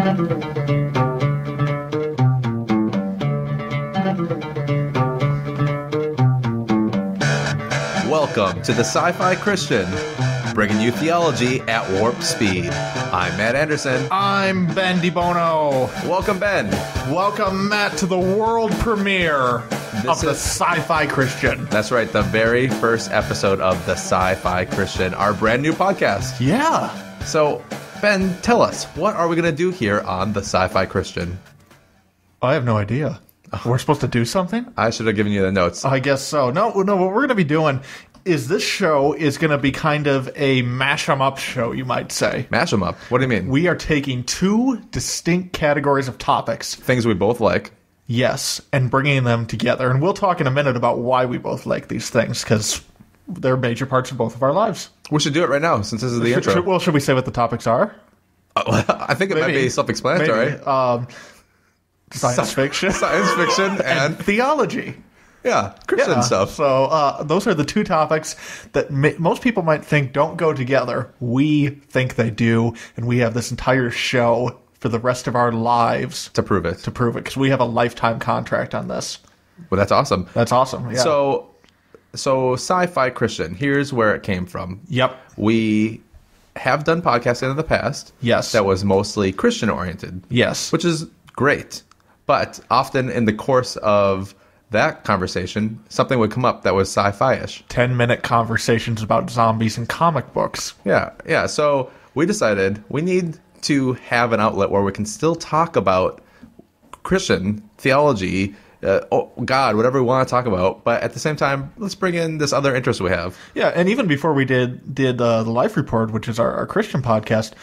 Welcome to the Sci-Fi Christian, bringing you theology at warp speed. I'm Matt Anderson. I'm Ben DeBono. Welcome, Ben. Welcome, Matt, to the world premiere of the Sci-Fi Christian. That's right, the very first episode of the Sci-Fi Christian, our brand new podcast. Yeah. So, Ben, tell us, what are we going to do here on the Sci-Fi Christian? I have no idea. We're supposed to do something? I should have given you the notes. I guess so. No, what we're going to be doing is this show is going to be kind of a mash-em-up show, you might say. Mash them up. What do you mean? We are taking two distinct categories of topics. Things we both like. Yes, and bringing them together. And we'll talk in a minute about why we both like these things, because they're major parts of both of our lives. We should do it right now, since this is the intro. Should we say what the topics are? I think it might be self-explanatory. Science fiction. Science fiction and theology. Yeah, Christian stuff. So those are the two topics that most people might think don't go together. We think they do, and we have this entire show for the rest of our lives to prove it. Because we have a lifetime contract on this. Well, that's awesome. That's awesome, yeah. So Sci-Fi Christian, here's where it came from. Yep. We have done podcasting in the past. Yes. That was mostly Christian-oriented. Yes. Which is great. But often in the course of that conversation, something would come up that was sci-fi-ish. 10-minute conversations about zombies and comic books. Yeah. So we decided we need to have an outlet where we can still talk about Christian theology, God, whatever we want to talk about, but at the same time, let's bring in this other interest we have. Yeah, and even before we did the Life Report, which is our Christian podcast,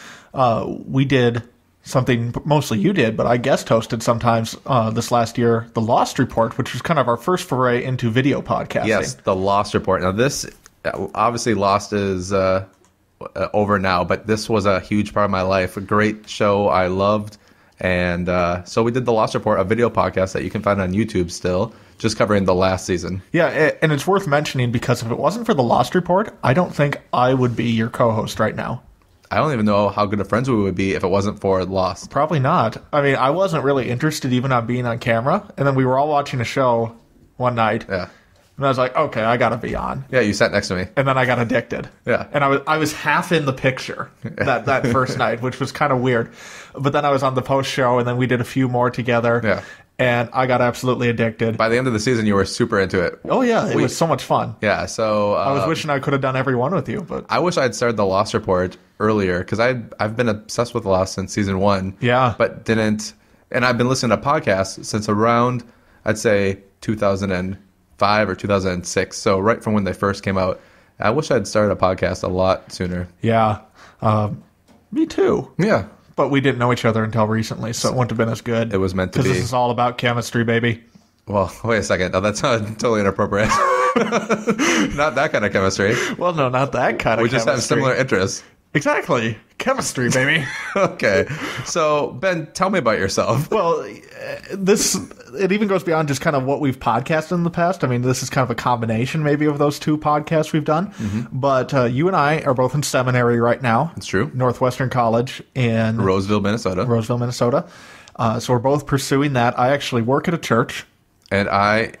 we did something mostly you did, but I guest hosted sometimes this last year, the Lost Report, which was kind of our first foray into video podcasting. Yes, the Lost Report. Now this, obviously Lost is over now, but this was a huge part of my life. A great show I loved. And so we did the Lost Report, a video podcast that you can find on YouTube still, just covering the last season. Yeah, and it's worth mentioning because if it wasn't for the Lost Report, I don't think I would be your co-host right now. I don't even know how good of friends we would be if it wasn't for Lost. Probably not. I mean, I wasn't really interested even on being on camera. And then we were all watching a show one night. Yeah. And I was like, okay, I got to be on. Yeah, you sat next to me. And then I got addicted. Yeah. And I was half in the picture that first night, which was kind of weird. But then I was on the post show, and then we did a few more together. Yeah. And I got absolutely addicted. By the end of the season, you were super into it. Oh, yeah. It was so much fun. Yeah, so I was wishing I could have done every one with you. But I wish I'd started the Lost Report earlier, because I've been obsessed with Lost since season 1. Yeah. But didn't... And I've been listening to podcasts since around, I'd say, 2005 or 2006. So right from when they first came out. I wish I'd started a podcast a lot sooner. Yeah. Me too. Yeah. But we didn't know each other until recently, so it wouldn't have been as good. It was meant to be. Because this is all about chemistry, baby. Well, wait a second. No, that's not totally inappropriate. Not that kind of chemistry. Well, no, not that kind of chemistry. We just have similar interests. Exactly. Chemistry, baby. Okay. So, Ben, tell me about yourself. Well, it even goes beyond just kind of what we've podcasted in the past. I mean, this is kind of a combination maybe of those two podcasts we've done. Mm-hmm. But you and I are both in seminary right now. It's true. Northwestern College in Roseville, Minnesota. So we're both pursuing that. I actually work at a church. And I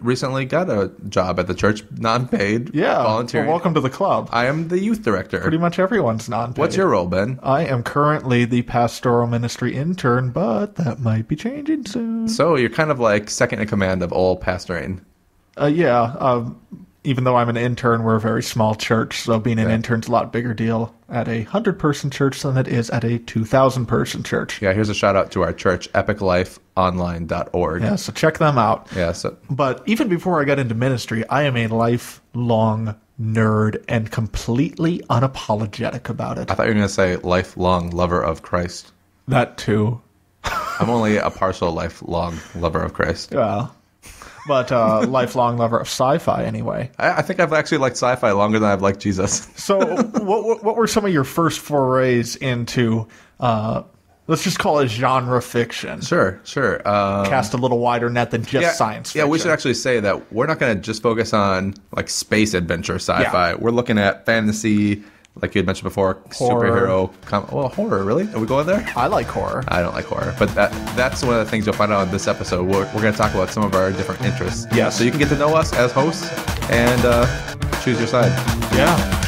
recently got a job at the church, non-paid, volunteering. Well, welcome to the club. I am the youth director. Pretty much everyone's non-paid. What's your role, Ben? I am currently the pastoral ministry intern, but that might be changing soon. So you're kind of like second in command of all pastoring. Even though I'm an intern, we're a very small church, so being an intern's a lot bigger deal at a 100-person church than it is at a 2,000-person church. Yeah, here's a shout-out to our church, epiclifeonline.org. Yeah, so check them out. Yeah. But even before I got into ministry, I am a lifelong nerd and completely unapologetic about it. I thought you were going to say lifelong lover of Christ. That too. I'm only a partial lifelong lover of Christ. Well... But lifelong lover of sci-fi, anyway. I think I've actually liked sci-fi longer than I've liked Jesus. So what were some of your first forays into, let's just call it genre fiction? Sure. Cast a little wider net than just science fiction. Yeah, we should actually say that we're not going to just focus on like space adventure sci-fi. Yeah. We're looking at fantasy, like you had mentioned before, Horror. superhero. Horror, really? Are we going there? I like horror. I don't like horror, but that's one of the things you'll find out in this episode. We're going to talk about some of our different interests. Yes. So you can get to know us as hosts and choose your side. Yeah.